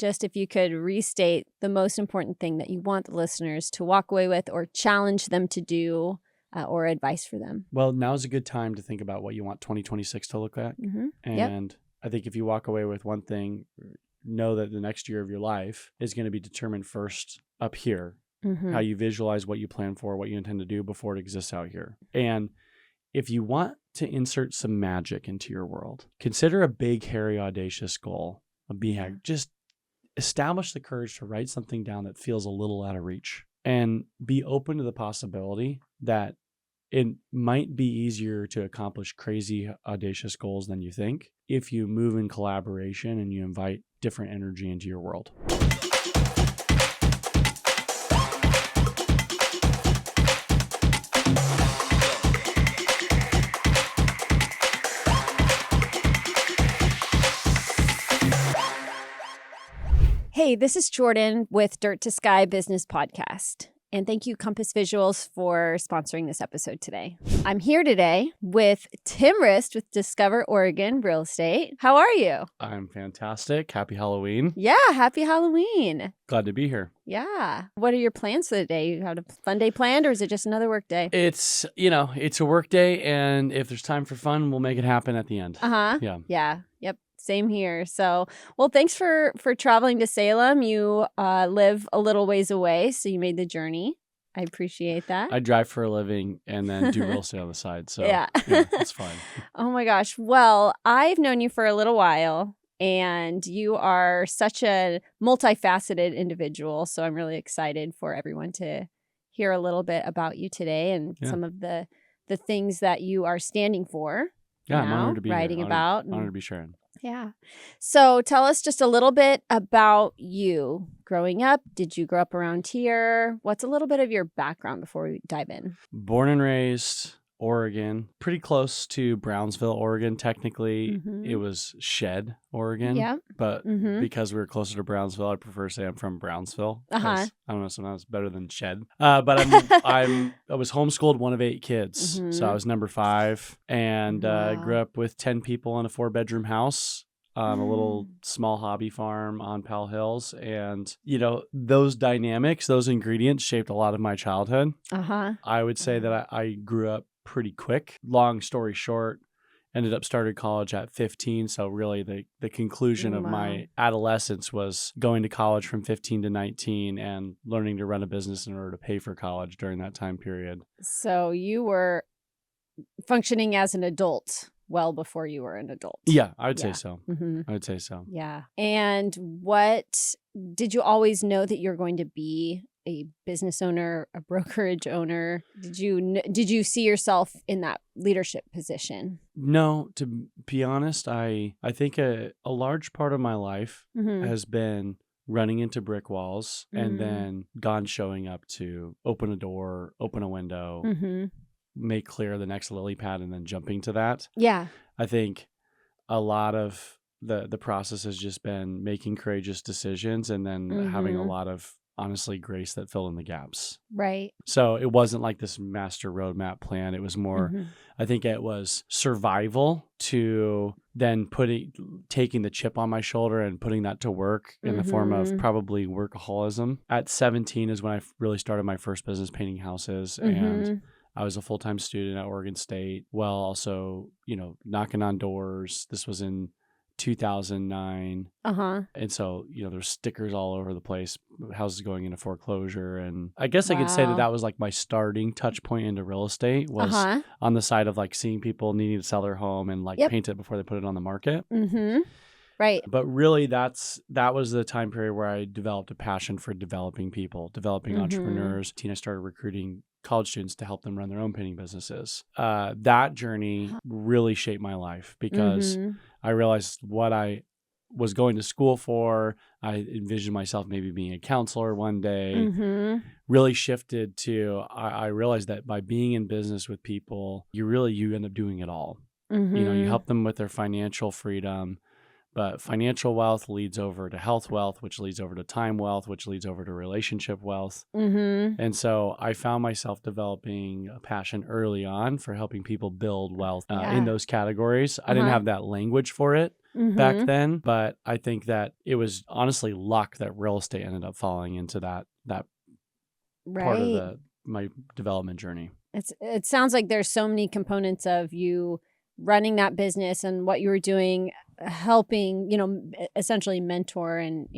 just if you could restate the most important thing that you want the listeners to walk away with or challenge them to do or advice for them. Well, now's a good time to think about what you want 2026 to look like. And I think if you walk away with one thing, know that the next year of your life is going to be determined first up here, how you visualize what you plan for, what you intend to do before it exists out here. And if you want to insert some magic into your world, consider a big, hairy, audacious goal, a BHAG. Just establish the courage to write something down that feels a little out of reach and be open to the possibility that it might be easier to accomplish crazy, audacious goals than you think if you move in collaboration and you invite different energy into your world. Hey, this is Jordan with Dirt to Sky Business Podcast. And thank you, Compass Visuals, for sponsoring this episode today. I'm here today with Tim Rist with Discover Oregon Real Estate. How are you? I'm fantastic. Happy Halloween. Yeah, happy Halloween. Glad to be here. Yeah. What are your plans for the day? You have a fun day planned, or is it just another work day? It's a work day, and if there's time for fun, we'll make it happen at the end. Yeah. Yep. Same here. So, well, thanks for traveling to Salem. You live a little ways away, so you made the journey. I appreciate that. I drive for a living and then do real estate on the side. So yeah, it's fine. Oh my gosh. Well, I've known you for a little while, and you are such a multifaceted individual. So I'm really excited for everyone to hear a little bit about you today and some of the things that you are standing for. Yeah, I'm honored to be writing here. about. Honored to be sharing. Yeah. So tell us just a little bit about you growing up. Did you grow up around here? What's a little bit of your background before we dive in? Born and raised Oregon, pretty close to Brownsville, Oregon. Technically, it was Shed, Oregon. Yeah. But because we were closer to Brownsville, I prefer to say I'm from Brownsville. I don't know, sometimes better than Shed. But I was homeschooled, one of 8 kids. So I was number 5 and grew up with 10 people in a 4-bedroom house. A little small hobby farm on Powell Hills. And, those dynamics, those ingredients shaped a lot of my childhood. I would say that I grew up pretty quick. Long story short, ended up started college at 15. So really the conclusion of my adolescence was going to college from 15 to 19 and learning to run a business in order to pay for college during that time period. So you were functioning as an adult well before you were an adult. Yeah, I would say so. I would say so. Yeah. And what did you always know that you're going to be a business owner, a brokerage owner? Did you see yourself in that leadership position? No, to be honest, I think a large part of my life has been running into brick walls and then showing up to open a door, open a window, make clear the next lily pad, and then jumping to that. Yeah. I think a lot of the process has just been making courageous decisions and then having a lot of, honestly, grace that filled in the gaps. Right. So it wasn't like this master roadmap plan. It was more, I think it was survival to then taking the chip on my shoulder and putting that to work in the form of probably workaholism. At 17 is when I really started my first business, painting houses. And I was a full-time student at Oregon State, while also, knocking on doors. This was in 2009. And so, there's stickers all over the place, houses going into foreclosure. And I guess I could say that was like my starting touch point into real estate was on the side of like seeing people needing to sell their home and like paint it before they put it on the market. Right. But really that was the time period where I developed a passion for developing people, developing entrepreneurs. I started recruiting college students to help them run their own painting businesses. That journey really shaped my life because I realized what I was going to school for. I envisioned myself maybe being a counselor one day. Really shifted to, I realized that by being in business with people, you end up doing it all. You help them with their financial freedom. But financial wealth leads over to health wealth, which leads over to time wealth, which leads over to relationship wealth. And so I found myself developing a passion early on for helping people build wealth in those categories. I didn't have that language for it, back then. But I think that it was honestly luck that real estate ended up falling into that part of my development journey. It sounds like there's so many components of you running that business and what you were doing, helping, essentially mentor and,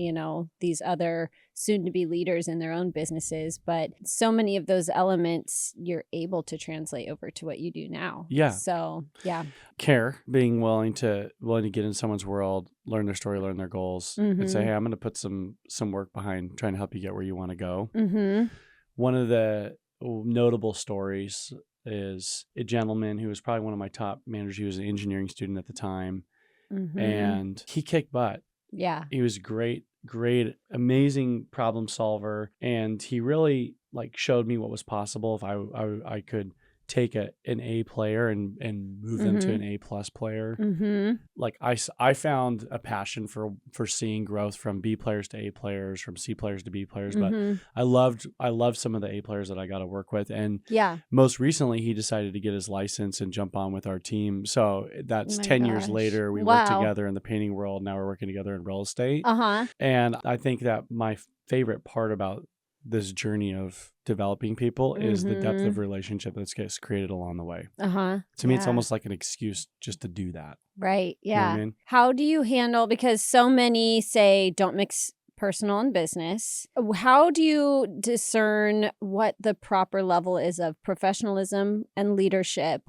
these other soon to be leaders in their own businesses. But so many of those elements you're able to translate over to what you do now. Yeah. So, yeah. Care, being willing to get in someone's world, learn their story, learn their goals, and say, hey, I'm going to put some work behind trying to help you get where you want to go. One of the notable stories is a gentleman who was probably one of my top managers. He was an engineering student at the time, and he kicked butt. Yeah. He was great, amazing problem solver. And he really showed me what was possible if I could take an A player and move them to an A+ player. I found a passion for seeing growth from B players to A players, from C players to B players. But I loved some of the A players that I got to work with. And most recently he decided to get his license and jump on with our team. So that's 10 years later. We worked together in the painting world. Now we're working together in real estate. And I think that my favorite part about this journey of developing people is the depth of relationship that gets created along the way. To me, it's almost like an excuse just to do that. Right. Yeah. You know what I mean? How do you handle, because so many say don't mix personal and business. How do you discern what the proper level is of professionalism and leadership?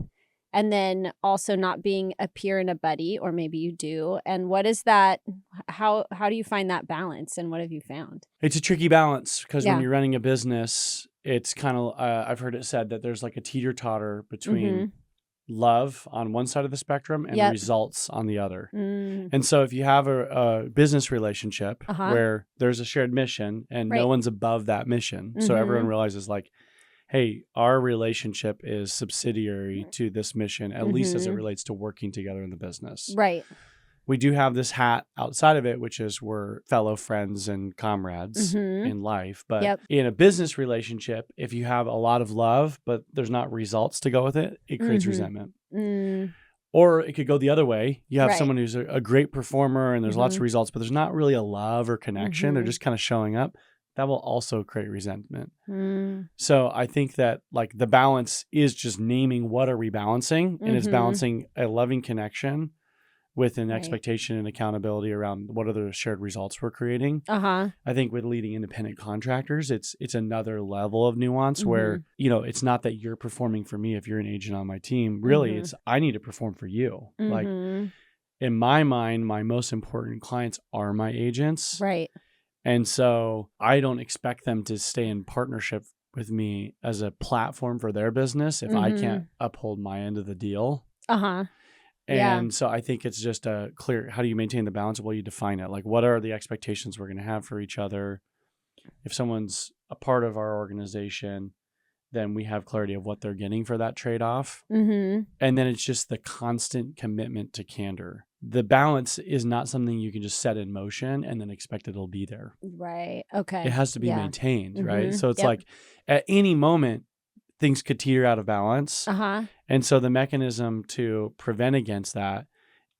And then also not being a peer and a buddy, or maybe you do. And what is that? How do you find that balance? And what have you found? It's a tricky balance because when you're running a business, it's kind of, I've heard it said that there's like a teeter-totter between love on one side of the spectrum and results on the other. And so if you have a business relationship where there's a shared mission and no one's above that mission, so everyone realizes hey, our relationship is subsidiary to this mission, at least as it relates to working together in the business. Right. We do have this hat outside of it, which is we're fellow friends and comrades in life. But in a business relationship, if you have a lot of love, but there's not results to go with it, it creates resentment. Or it could go the other way. You have someone who's a great performer and there's lots of results, but there's not really a love or connection. They're just kind of showing up. That will also create resentment. So I think that the balance is just naming what are we balancing, and it's balancing a loving connection with an expectation and accountability around what are the shared results we're creating. I think with leading independent contractors, it's another level of nuance where, it's not that you're performing for me if you're an agent on my team. Really, it's I need to perform for you. In my mind, my most important clients are my agents. Right. And so I don't expect them to stay in partnership with me as a platform for their business if I can't uphold my end of the deal. And so I think it's just a clear, how do you maintain the balance? Well, you define it. What are the expectations we're going to have for each other? If someone's a part of our organization, then we have clarity of what they're getting for that trade-off. And then it's just the constant commitment to candor. The balance is not something you can just set in motion and then expect it'll be there. Right. Okay. It has to be maintained, right? So it's at any moment, things could teeter out of balance. And so the mechanism to prevent against that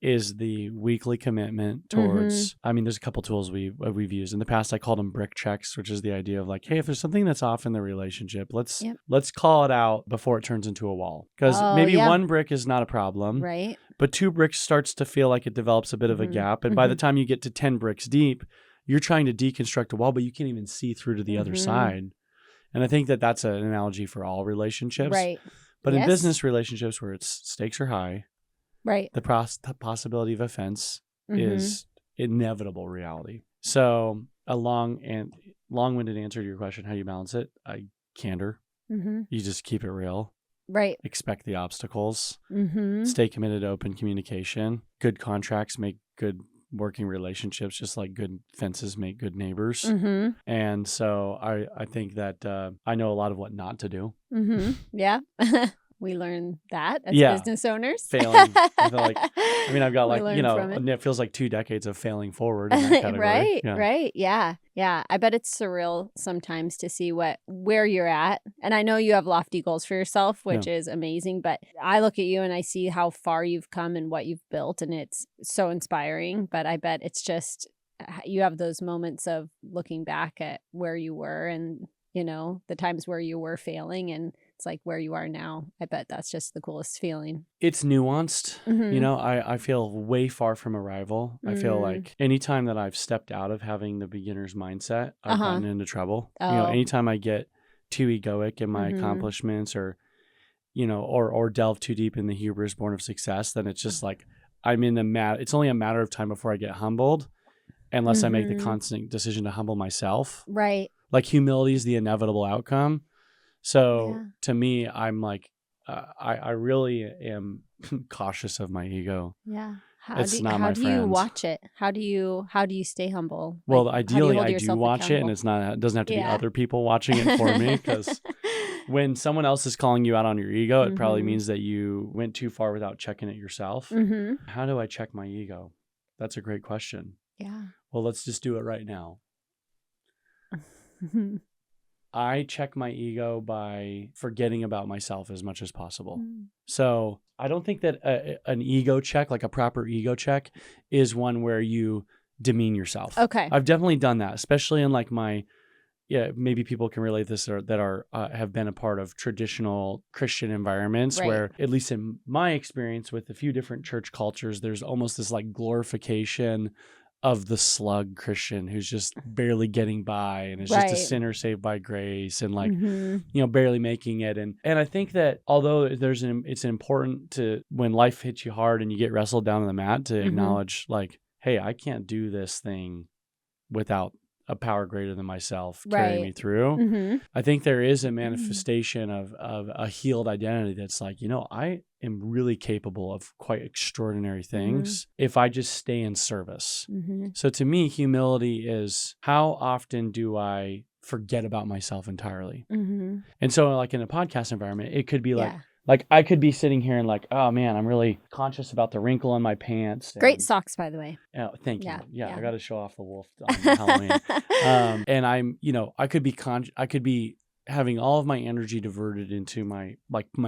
is the weekly commitment towards, there's a couple tools we've used. In the past, I called them brick checks, which is the idea of hey, if there's something that's off in the relationship, let's call it out before it turns into a wall. Because maybe one brick is not a problem, right? But 2 bricks starts to feel like it develops a bit of a gap. And by the time you get to 10 bricks deep, you're trying to deconstruct a wall, but you can't even see through to the other side. And I think that that's an analogy for all relationships. Right. But in business relationships where stakes are high, right, the possibility of offense is inevitable reality. So a long-winded answer to your question, how do you balance it? Candor. You just keep it real. Right. Expect the obstacles. Stay committed to open communication. Good contracts make good working relationships, just like good fences make good neighbors. And so I think that I know a lot of what not to do. Yeah. We learn that as Yeah. business owners. Failing. I feel like, I've got We like, learn from it. it feels like 2 decades of failing forward in that category. Right, Yeah. right. Yeah. Yeah. I bet it's surreal sometimes to see where you're at. And I know you have lofty goals for yourself, which is amazing, but I look at you and I see how far you've come and what you've built, and it's so inspiring. But I bet it's just you have those moments of looking back at where you were and, the times where you were failing, and it's like where you are now. I bet that's just the coolest feeling. It's nuanced. Mhm. I feel way far from a rival. I feel like anytime that I've stepped out of having the beginner's mindset, I've gotten into trouble. Oh. Anytime I get too egoic in my accomplishments or delve too deep in the hubris born of success, then it's just like it's only a matter of time before I get humbled, unless I make the constant decision to humble myself. Right. Like humility is the inevitable outcome. So to me, I'm like, I really am cautious of my ego. Yeah. How do you watch it? How do you stay humble? Well, Like, ideally how do you hold I do yourself watch it, and accountable? it doesn't have to be other people watching it for me, because when someone else is calling you out on your ego, it probably means that you went too far without checking it yourself. How do I check my ego? That's a great question. Yeah. Well, let's just do it right now. I check my ego by forgetting about myself as much as possible. So I don't think that an ego check, like a proper ego check, is one where you demean yourself. Okay. I've definitely done that, especially in like maybe people can relate this that have been a part of traditional Christian environments, where, at least in my experience with a few different church cultures, there's almost this like glorification of the slug Christian who's just barely getting by and is just a sinner saved by grace and like, barely making it. And I think that although it's important to, when life hits you hard and you get wrestled down on the mat, to acknowledge like, hey, I can't do this thing without a power greater than myself carrying me through. I think there is a manifestation of a healed identity that's like, I am really capable of quite extraordinary things if I just stay in service. So to me, humility is, how often do I forget about myself entirely? And so like in a podcast environment, it could be like I could be sitting here and like, oh man, I'm really conscious about the wrinkle in my pants. Great socks, by the way. Oh, thank you. Yeah. I got to show off the wolf on Halloween. And I'm, I could be having all of my energy diverted into my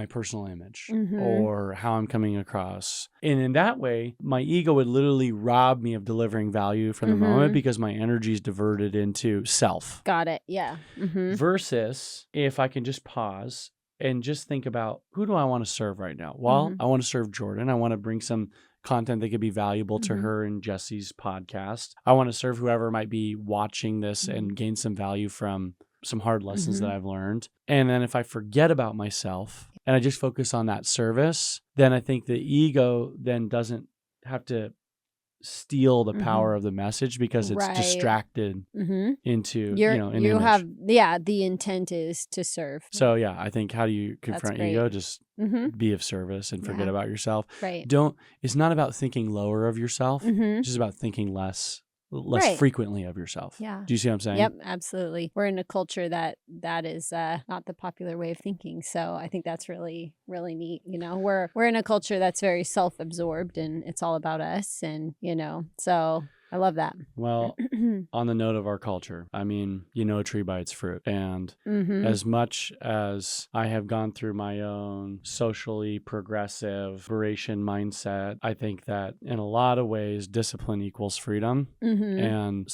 personal image or how I'm coming across. And in that way, my ego would literally rob me of delivering value from the moment, because my energy is diverted into self. Got it. Yeah. Versus if I can just pause and just think about, who do I want to serve right now? Well, I want to serve Jordan. I want to bring some content that could be valuable to her and Jesse's podcast. I want to serve whoever might be watching this and gain some value from some hard lessons that I've learned. And then if I forget about myself and I just focus on that service, then I think the ego then doesn't have to steal the power of the message, because it's distracted into the intent is to serve. So I think, how do you confront ego? Just be of service and forget about yourself. It's not about thinking lower of yourself. It's just about thinking less frequently of yourself. Yeah. Do you see what I'm saying? Yep, absolutely. We're in a culture that is not the popular way of thinking. So I think that's really, really neat. We're in a culture that's very self-absorbed, and it's all about us. And, so I love that. Well, on the note of our culture, I mean, a tree by its fruit. And as much as I have gone through my own socially progressive liberation mindset, I think that in a lot of ways, discipline equals freedom. And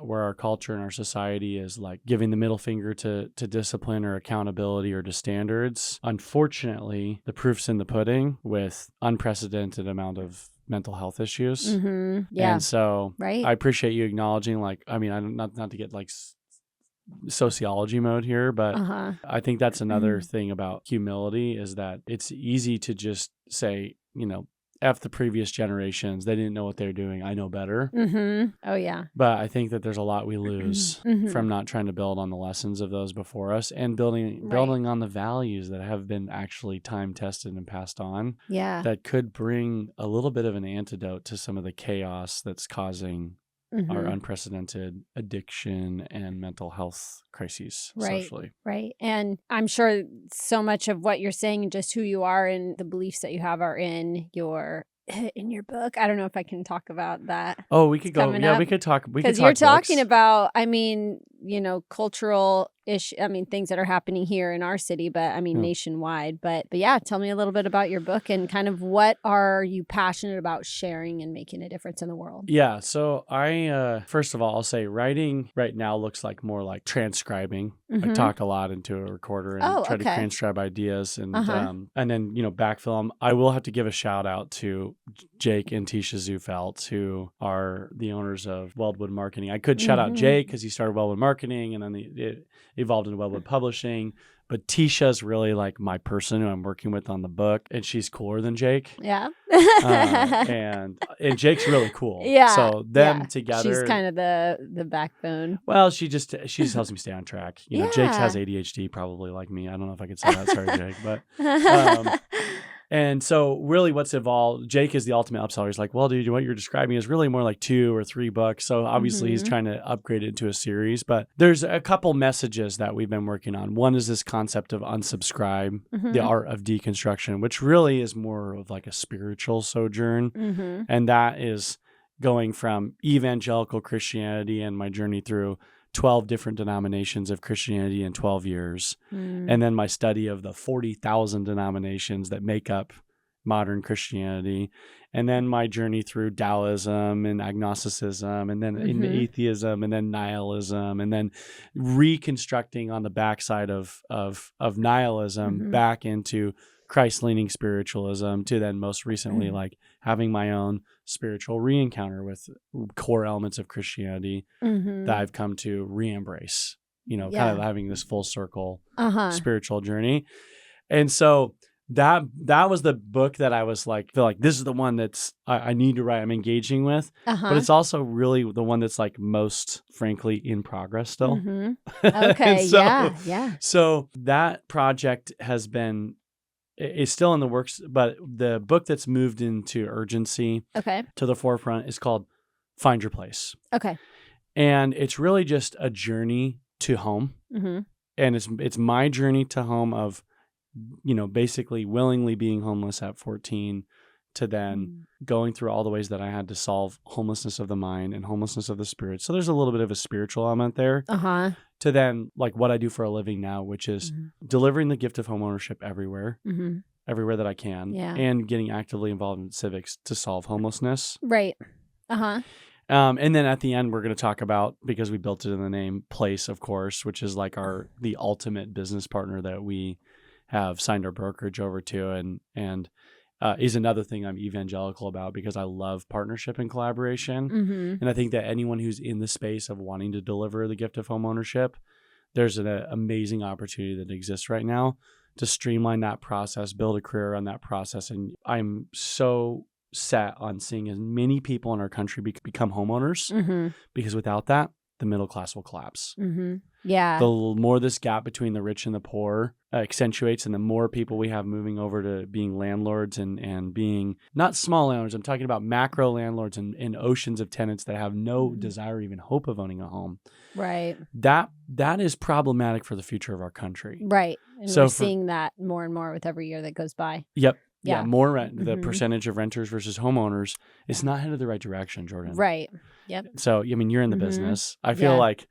where our culture and our society is like giving the middle finger to discipline or accountability or to standards, unfortunately, the proof's in the pudding with unprecedented amount of mental health issues. And so I appreciate you acknowledging, like, I mean, I'm not to get like sociology mode here, but I think that's another thing about humility, is that it's easy to just say, F the previous generations. They didn't know what they were doing. I know better. Oh, yeah. But I think that there's a lot we lose from not trying to build on the lessons of those before us, and building on the values that have been actually time tested and passed on. Yeah. That could bring a little bit of an antidote to some of the chaos that's causing our unprecedented addiction and mental health crises socially. Right. And I'm sure so much of what you're saying and just who you are and the beliefs that you have are in your book. I don't know if I can talk about that. Oh, we could go. Yeah, we could talk. Because you're talking about, cultural things that are happening here in our city, but nationwide. But yeah, tell me a little bit about your book and kind of what are you passionate about sharing and making a difference in the world? Yeah. So I, first of all, I'll say writing right now looks like more like transcribing. I talk a lot into a recorder and try to transcribe ideas and then, backfill them. I will have to give a shout out to Jake and Tisha Zufelt, who are the owners of Weldwood Marketing. I could shout out Jake because he started Weldwood Marketing and then it evolved into Weldwood Publishing. But Tisha's really like my person who I'm working with on the book, and she's cooler than Jake. Yeah. And Jake's really cool. Yeah. So them together. She's kind of the backbone. Well, she just helps me stay on track. Jake has ADHD probably like me. I don't know if I could say that. Sorry, Jake. But and so really what's evolved, Jake is the ultimate upseller. He's like, well, dude, what you're describing is really more like 2 or 3 books. So obviously he's trying to upgrade it into a series. But there's a couple messages that we've been working on. One is this concept of unsubscribe, the art of deconstruction, which really is more of like a spiritual sojourn. And that is going from evangelical Christianity and my journey through 12 different denominations of Christianity in 12 years. And then my study of the 40,000 denominations that make up modern Christianity. And then my journey through Taoism and agnosticism and then into atheism and then nihilism and then reconstructing on the backside of nihilism back into Christ-leaning spiritualism to then most recently like having my own spiritual re-encounter with core elements of Christianity that I've come to re-embrace, kind of having this full circle spiritual journey. And so that was the book that I was like, feel like this is the one that's I need to write, I'm engaging with, but it's also really the one that's like most frankly in progress still. Okay. So that project is still in the works, but the book that's moved into urgency to the forefront is called Find Your Place. Okay. And it's really just a journey to home. And it's my journey to home of, basically willingly being homeless at 14 to then going through all the ways that I had to solve homelessness of the mind and homelessness of the spirit. So there's a little bit of a spiritual element there. To then like what I do for a living now, which is delivering the gift of homeownership everywhere, everywhere that I can, and getting actively involved in civics to solve homelessness. Right. And then at the end, we're going to talk about, because we built it in the name, Place, of course, which is like the ultimate business partner that we have signed our brokerage over to, and is another thing I'm evangelical about because I love partnership and collaboration. And I think that anyone who's in the space of wanting to deliver the gift of homeownership, there's an amazing opportunity that exists right now to streamline that process, build a career on that process. And I'm so set on seeing as many people in our country become homeowners because without that, the middle class will collapse. Yeah. The more this gap between the rich and the poor accentuates, and the more people we have moving over to being landlords and being not small landlords, I'm talking about macro landlords and oceans of tenants that have no desire or even hope of owning a home. Right. That is problematic for the future of our country. Right. And so we're seeing that more and more with every year that goes by. Yep. Yeah, more rent. The percentage of renters versus homeowners, it's not headed the right direction, Jordan. Right. Yep. So, you're in the business. I feel like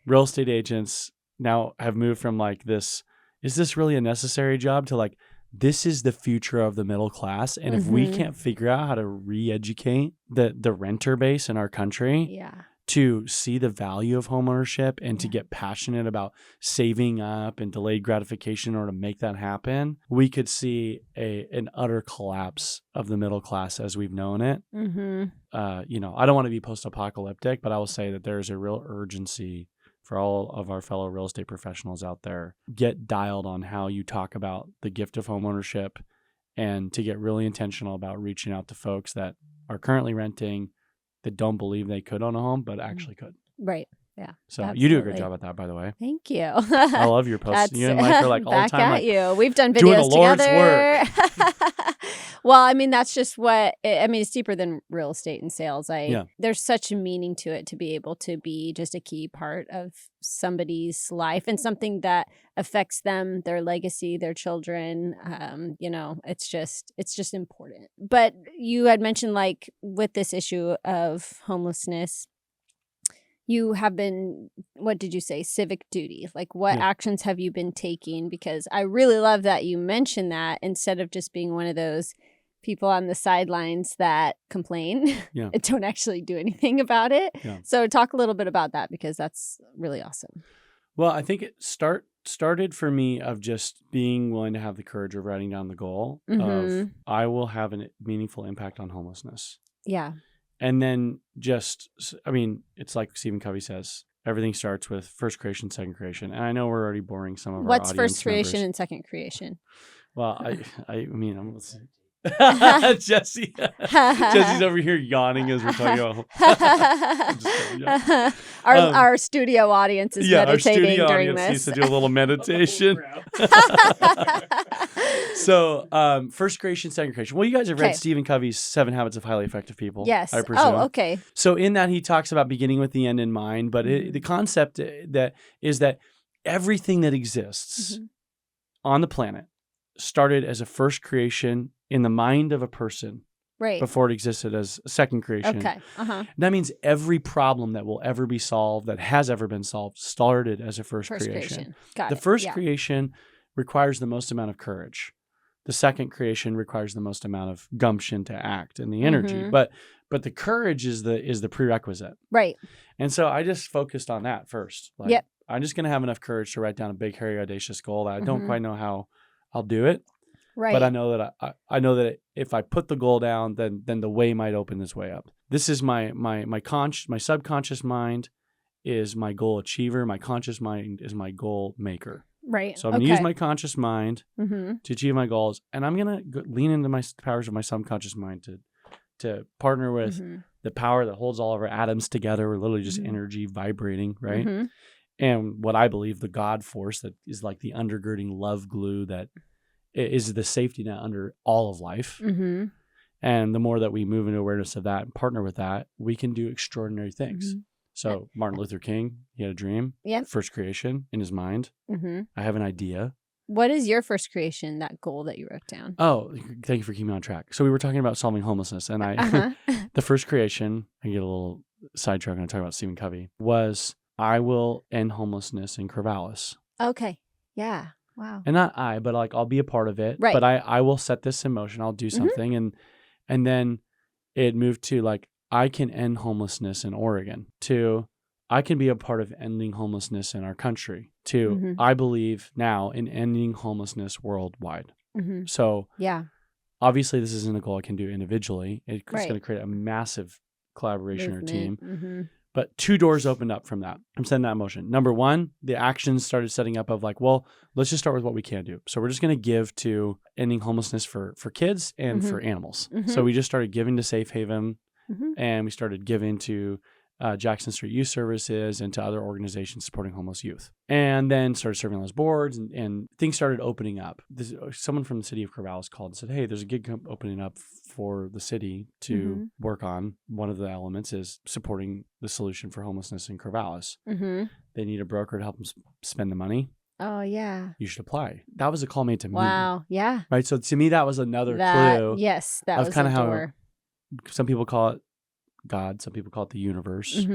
real estate agents now have moved from like this, is this really a necessary job, to like, this is the future of the middle class. And if we can't figure out how to re-educate the renter base in our country to see the value of homeownership and to get passionate about saving up and delayed gratification in order to make that happen, we could see an utter collapse of the middle class as we've known it. I don't want to be post-apocalyptic, but I will say that there's a real urgency for all of our fellow real estate professionals out there. Get dialed on how you talk about the gift of homeownership and to get really intentional about reaching out to folks that are currently renting, that don't believe they could own a home, but actually could. Right. Yeah. So you do a great absolutely. job at that, by the way. Thank you. I love your posts. You and Mike are like all the back time at like, you. We've done doing the videos Lord's together. Well, I mean, that's just it's deeper than real estate and sales. There's such a meaning to it to be able to be just a key part of somebody's life and something that affects them, their legacy, their children. It's just important. But you had mentioned, like, with this issue of homelessness, you have been, what did you say, civic duty? Like, what actions have you been taking? Because I really love that you mentioned that instead of just being one of those people on the sidelines that complain and don't actually do anything about it. Yeah. So talk a little bit about that, because that's really awesome. Well, I think it started for me of just being willing to have the courage of writing down the goal of I will have a meaningful impact on homelessness. Yeah. And then it's like Stephen Covey says, everything starts with first creation, second creation. And I know we're already boring some of our audience What's first creation members. and second creation? Well, I'm Jesse's over here yawning as we're talking about. Our studio audience is meditating our studio during audience this. needs to do a little meditation. So, first creation, second creation. Well, you guys have read Stephen Covey's 7 Habits of Highly Effective People. Yes. I presume. Oh, okay. So in that, he talks about beginning with the end in mind, but the concept that is that everything that exists on the planet started as a first creation in the mind of a person before it existed as a second creation. Okay. That means every problem that will ever be solved, that has ever been solved, started as a first creation. Got the it. first creation requires the most amount of courage. The second creation requires the most amount of gumption to act and the energy. But the courage is the prerequisite. Right. And so I just focused on that first. Like, I'm just going to have enough courage to write down a big, hairy, audacious goal that I don't quite know how I'll do it. Right. But I know that if I put the goal down, then the way might open its way up. This is my subconscious mind is my goal achiever. My conscious mind is my goal maker. Right. So I'm going to use my conscious mind to achieve my goals, and I'm going to lean into my powers of my subconscious mind to partner with the power that holds all of our atoms together. We're literally just energy vibrating, right? And what I believe, the God force that is like the undergirding love glue that is the safety net under all of life. And the more that we move into awareness of that and partner with that, we can do extraordinary things. So Martin Luther King, he had a dream. First creation in his mind. I have an idea. What is your first creation, that goal that you wrote down? Oh, thank you for keeping me on track. So we were talking about solving homelessness. And the first creation, I get a little sidetracked when I talk about Stephen Covey, was I will end homelessness in Corvallis. Okay. Yeah. Wow. And not but like I'll be a part of it. Right. But I will set this in motion. I'll do something. And then it moved to like, I can end homelessness in Oregon, to I can be a part of ending homelessness in our country, to I believe now in ending homelessness worldwide. So obviously this isn't a goal I can do individually. It's going to create a massive collaboration or team. But 2 doors opened up from that. I'm setting that in motion. Number 1, the actions started setting up of like, well, let's just start with what we can do. So we're just going to give to ending homelessness for kids and for animals. So we just started giving to Safe Haven, and we started giving to Jackson Street Youth Services and to other organizations supporting homeless youth. And then started serving on those boards, and things started opening up. Someone from the City of Corvallis called and said, hey, there's a gig opening up for the city to work on. One of the elements is supporting the solution for homelessness in Corvallis. They need a broker to help them spend the money. Oh, yeah. You should apply. That was a call made to me. Wow. Yeah. Right. So to me, that was another clue. Yes. That was kind of door. How some people call it God, some people call it the universe.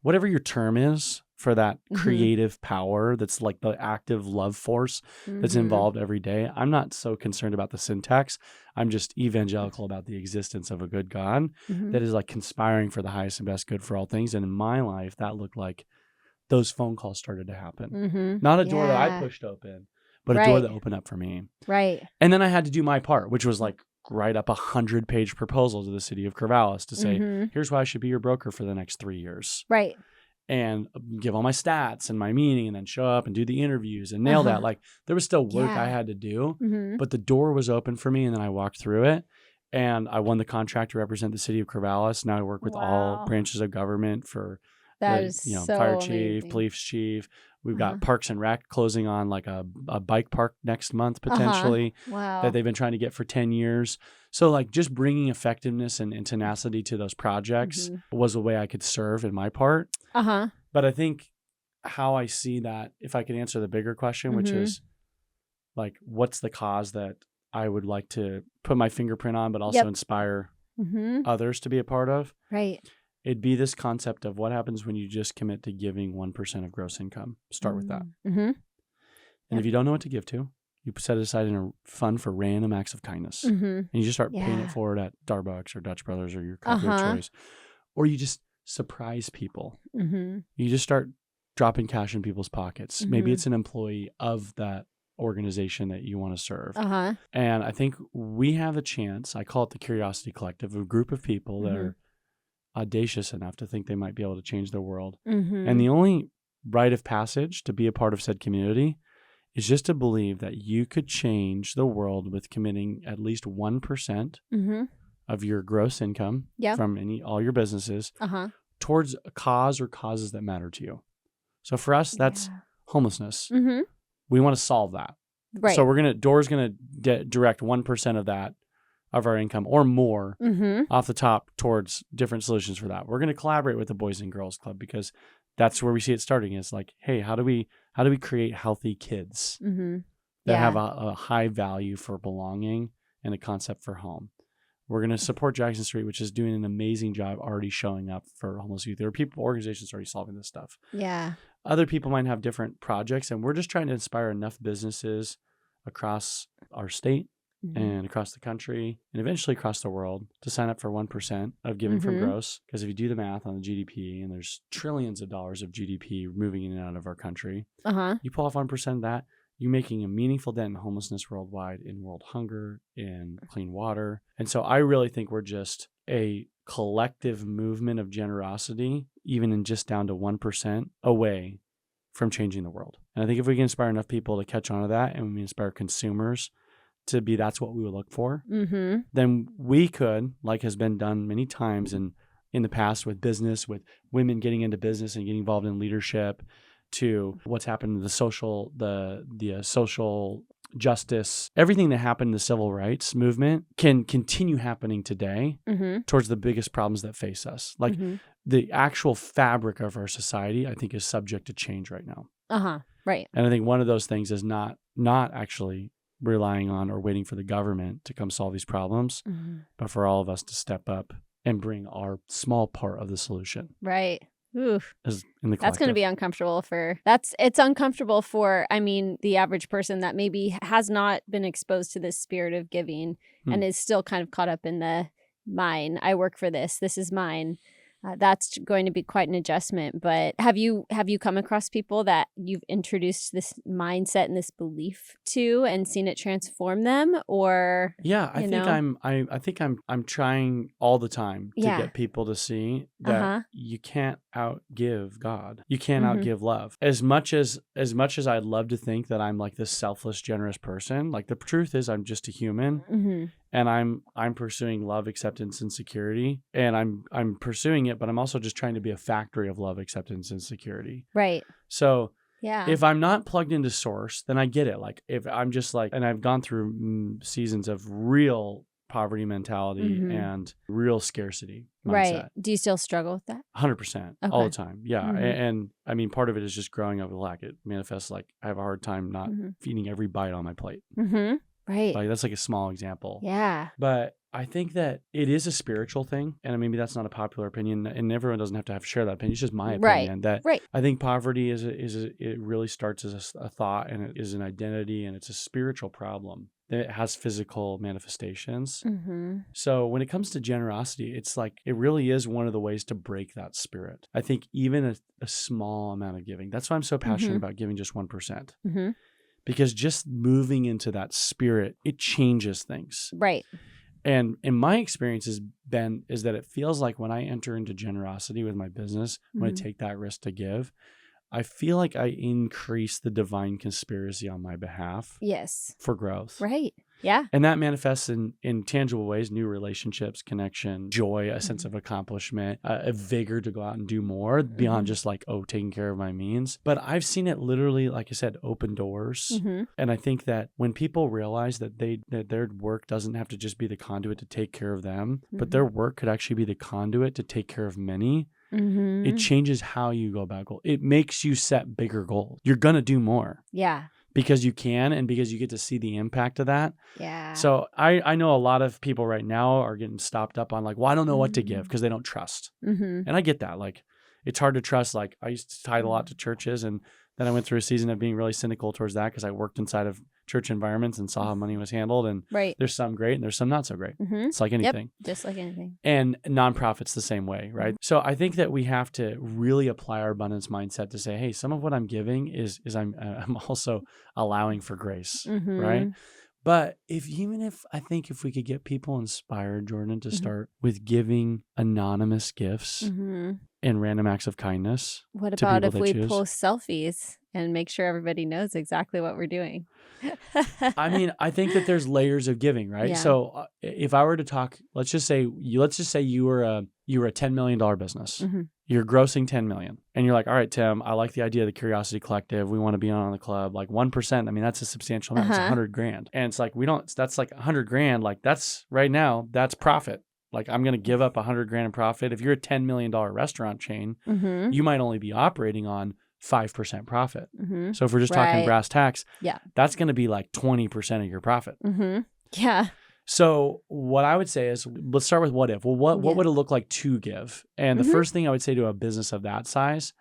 Whatever your term is for that creative power that's like the active love force that's involved every day. I'm not so concerned about the syntax. I'm just evangelical about the existence of a good God that is like conspiring for the highest and best good for all things. And in my life, that looked like those phone calls started to happen. Not a door that I pushed open, but a door that opened up for me. Right. And then I had to do my part, which was like write up 100-page proposal to the City of Corvallis to say, here's why I should be your broker for the next 3 years. Right. And give all my stats and my meaning, and then show up and do the interviews and nail that. Like there was still work I had to do, but the door was open for me, and then I walked through it, and I won the contract to represent the City of Corvallis. Now I work with all branches of government for That is so fire chief, amazing. police chief. We've Uh-huh. got Parks and Rec closing on like a bike park next month potentially Wow. that they've been trying to get for 10 years. So like just bringing effectiveness and tenacity to those projects was a way I could serve in my part. Uh-huh. But I think how I see that, if I could answer the bigger question, which is like, what's the cause that I would like to put my fingerprint on, but also inspire others to be a part of? Right. It'd be this concept of what happens when you just commit to giving 1% of gross income. Start with that. And if you don't know what to give to, you set it aside in a fund for random acts of kindness. And you just start paying it forward at Starbucks or Dutch Brothers or your coffee of choice. Or you just surprise people. You just start dropping cash in people's pockets. Maybe it's an employee of that organization that you want to serve. And I think we have a chance, I call it the Curiosity Collective, a group of people that are audacious enough to think they might be able to change the world. And the only rite of passage to be a part of said community is just to believe that you could change the world with committing at least 1% of your gross income from all your businesses towards a cause or causes that matter to you. So for us, that's homelessness. We want to solve that. Right. So Door's going to direct 1% of that, of our income or more off the top towards different solutions for that. We're going to collaborate with the Boys and Girls Club because that's where we see it starting. Is like, hey, how do we create healthy kids that have a high value for belonging and a concept for home? We're going to support Jackson Street, which is doing an amazing job already showing up for homeless youth. There are organizations already solving this stuff. Yeah. Other people might have different projects, and we're just trying to inspire enough businesses across our state and across the country and eventually across the world to sign up for 1% of giving from gross. Because if you do the math on the GDP, and there's trillions of dollars of GDP moving in and out of our country, you pull off 1% of that, you're making a meaningful dent in homelessness worldwide, in world hunger, in clean water. And so I really think we're just a collective movement of generosity, even in just down to 1% away from changing the world. And I think if we can inspire enough people to catch on to that, and we inspire consumers to be, that's what we would look for, then we could, like has been done many times in the past with business, with women getting into business and getting involved in leadership, to what's happened in the social justice, everything that happened in the civil rights movement can continue happening today towards the biggest problems that face us. Like the actual fabric of our society, I think, is subject to change right now. Right. And I think one of those things is not actually relying on or waiting for the government to come solve these problems, but for all of us to step up and bring our small part of the solution. Right. Oof. As in the collective. That's going to be uncomfortable it's uncomfortable for, the average person that maybe has not been exposed to this spirit of giving and is still kind of caught up in the mine. I work for this. This is mine. That's going to be quite an adjustment. But have you come across people that you've introduced this mindset and this belief to and seen it transform them? Or I think I'm trying all the time to get people to see that you can't outgive God. You can't outgive love. As much as I'd love to think that I'm like this selfless, generous person, like the truth is I'm just a human. And I'm pursuing love, acceptance, and security. And I'm pursuing it, but I'm also just trying to be a factory of love, acceptance, and security. Right. So if I'm not plugged into source, then I get it. Like if I'm just like, and I've gone through seasons of real poverty mentality and real scarcity mindset. Right. Do you still struggle with that? 100% all the time. Yeah. And I mean, part of it is just growing up with lack. It manifests like I have a hard time not feeding every bite on my plate. Right. Like that's like a small example. Yeah. But I think that it is a spiritual thing. And maybe that's not a popular opinion, and everyone doesn't have to share that opinion. It's just my opinion that I think poverty it really starts as a thought, and it is an identity, and it's a spiritual problem that has physical manifestations. So when it comes to generosity, it's like, it really is one of the ways to break that spirit. I think even a small amount of giving, that's why I'm so passionate about giving just 1%. Because just moving into that spirit, it changes things. Right. And in my experience is that it feels like when I enter into generosity with my business, when I take that risk to give, I feel like I increase the divine conspiracy on my behalf. Yes. For growth. Right. Yeah. And that manifests in tangible ways, new relationships, connection, joy, a sense of accomplishment, a vigor to go out and do more beyond just like, oh, taking care of my means. But I've seen it literally, like I said, open doors. And I think that when people realize that that their work doesn't have to just be the conduit to take care of them, but their work could actually be the conduit to take care of many, it changes how you go about goals. It makes you set bigger goals. You're going to do more. Yeah. Because you can and because you get to see the impact of that. Yeah. So I know a lot of people right now are getting stopped up on like, well, I don't know what to give because they don't trust. And I get that. Like, it's hard to trust. Like, I used to tithe a lot to churches, and then I went through a season of being really cynical towards that because I worked inside of church environments and saw how money was handled. And there's some great and there's some not so great. It's like anything. Yep, just like anything. And nonprofits the same way, right? So I think that we have to really apply our abundance mindset to say, hey, some of what I'm giving is I'm also allowing for grace, right? But if we could get people inspired, Jordan, to start with giving anonymous gifts and random acts of kindness. What about if we post selfies and make sure everybody knows exactly what we're doing? I mean, I think that there's layers of giving, right? Yeah. So if I were to talk, let's just say you were a $10 million business. You're grossing 10 million. And you're like, all right, Tim, I like the idea of the Curiosity Collective. We want to be on the club. Like 1%. I mean, that's a substantial amount. It's $100,000. And it's like, that's like $100,000. Like that's right now, that's profit. Like I'm going to give up $100,000 in profit. If you're a $10 million restaurant chain, you might only be operating on 5% profit. So if we're just talking brass tacks, that's going to be like 20% of your profit. Yeah. So what I would say is, let's start with what if. Well, what would it look like to give? And the first thing I would say to a business of that size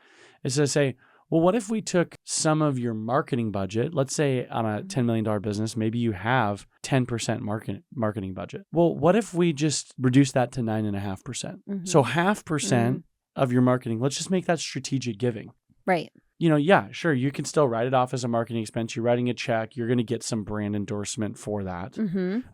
is to say, well, what if we took some of your marketing budget? Let's say on a $10 million business, maybe you have 10% marketing budget. Well, what if we just reduce that to 9.5%? So 0.5% of your marketing, let's just make that strategic giving. Right. Yeah, sure. You can still write it off as a marketing expense. You're writing a check. You're going to get some brand endorsement for that.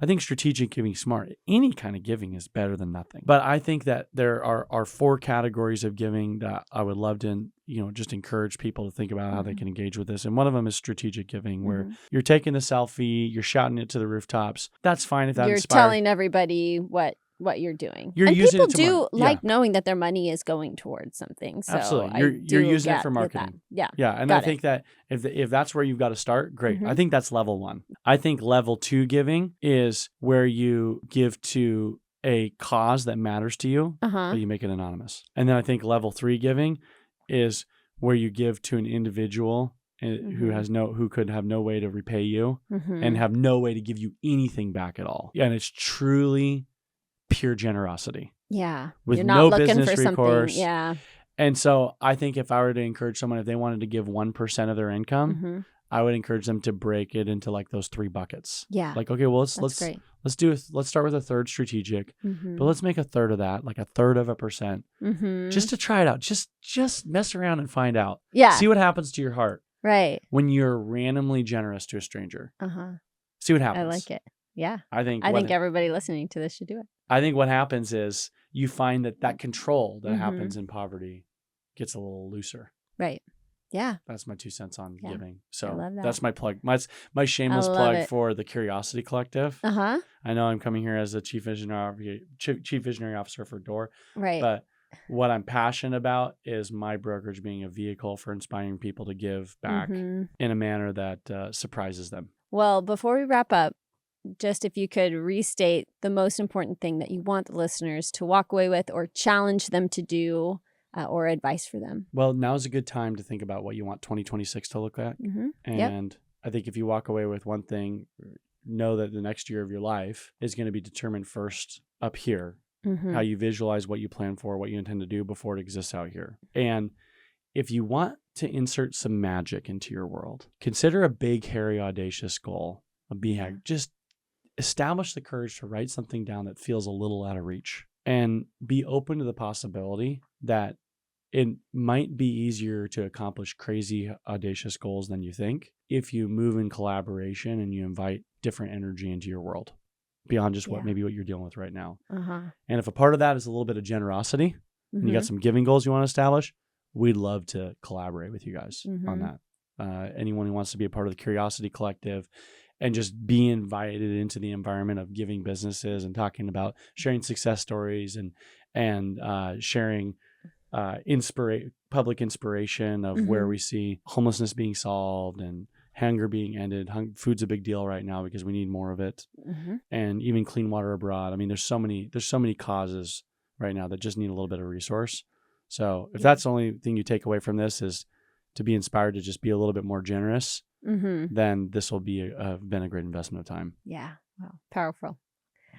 I think strategic giving is smart. Any kind of giving is better than nothing. But I think that there are 4 categories of giving that I would love to, just encourage people to think about how they can engage with this. And one of them is strategic giving, where you're taking the selfie, you're shouting it to the rooftops. That's fine if that you're inspires. Telling everybody what you're doing. You're and using people it do like knowing that their money is going towards something. So absolutely. You're using it for marketing. Yeah. Yeah. And I think that if that's where you've got to start, great. I think that's level 1. I think level 2 giving is where you give to a cause that matters to you, but you make it anonymous. And then I think level 3 giving is where you give to an individual who could have no way to repay you and have no way to give you anything back at all. Yeah, and it's truly pure generosity. Yeah. With You're not no looking business for recourse. Something. Yeah. And so I think if I were to encourage someone, if they wanted to give 1% of their income, I would encourage them to break it into like those 3 buckets. Yeah. Like, okay, well, let's start with a third strategic, but let's make a third of that, like a third of 1%, just to try it out. Just mess around and find out. Yeah. See what happens to your heart. Right. When you're randomly generous to a stranger. See what happens. I like it. Yeah. I think everybody listening to this should do it. I think what happens is you find that control that happens in poverty gets a little looser. Right. Yeah. That's my 2 cents on giving. So I love that. That's my plug. My shameless plug for the Curiosity Collective. I know I'm coming here as a chief visionary officer for DOOR. Right. But what I'm passionate about is my brokerage being a vehicle for inspiring people to give back in a manner that surprises them. Well, before we wrap up, just if you could restate the most important thing that you want the listeners to walk away with or challenge them to do or advice for them. Well, now's a good time to think about what you want 2026 to look like. And I think if you walk away with one thing, know that the next year of your life is going to be determined first up here, how you visualize what you plan for, what you intend to do before it exists out here. And if you want to insert some magic into your world, consider a big, hairy, audacious goal, a BHAG. Just establish the courage to write something down that feels a little out of reach and be open to the possibility that it might be easier to accomplish crazy, audacious goals than you think if you move in collaboration and you invite different energy into your world beyond just what you're dealing with right now. And if a part of that is a little bit of generosity and you got some giving goals you want to establish, we'd love to collaborate with you guys on that. Anyone who wants to be a part of the Curiosity Collective, and just be invited into the environment of giving businesses and talking about sharing success stories and sharing public inspiration of where we see homelessness being solved and hunger being ended. Food's a big deal right now because we need more of it, and even clean water abroad. I mean, there's so many causes right now that just need a little bit of resource. So if that's the only thing you take away from this is to be inspired to just be a little bit more generous, then this will be been a great investment of time. Yeah. Wow. Powerful.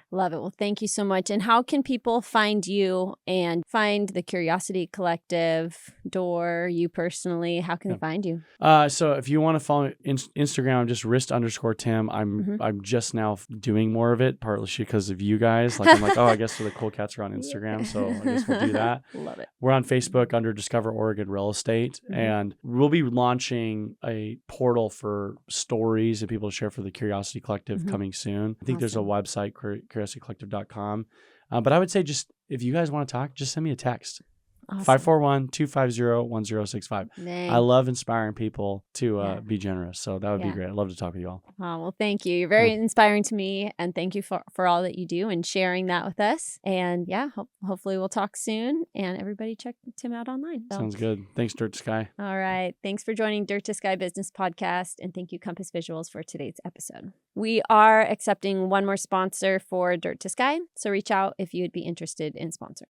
Love it. Well, thank you so much. And how can people find you and find the Curiosity Collective, Door, you personally? How can they find you? So if you want to follow Instagram, just Rist_Tim. I'm just now doing more of it, partly because of you guys. Like I'm like, I guess the cool cats are on Instagram, so I guess we'll do that. Love it. We're on Facebook under Discover Oregon Real Estate, and we'll be launching a portal for stories and people to share for the Curiosity Collective coming soon. I think there's a website, curiositycollective.com. But I would say just if you guys want to talk, just send me a text. Awesome. 541-250-1065. I love inspiring people to be generous. So that would be great. I'd love to talk with you all. Oh, well, thank you. You're very inspiring to me. And thank you for all that you do and sharing that with us. And hopefully we'll talk soon. And everybody check Tim out online. So. Sounds good. Thanks, Dirt to Sky. All right. Thanks for joining Dirt to Sky Business Podcast. And thank you, Compass Visuals, for today's episode. We are accepting one more sponsor for Dirt to Sky. So reach out if you would be interested in sponsoring.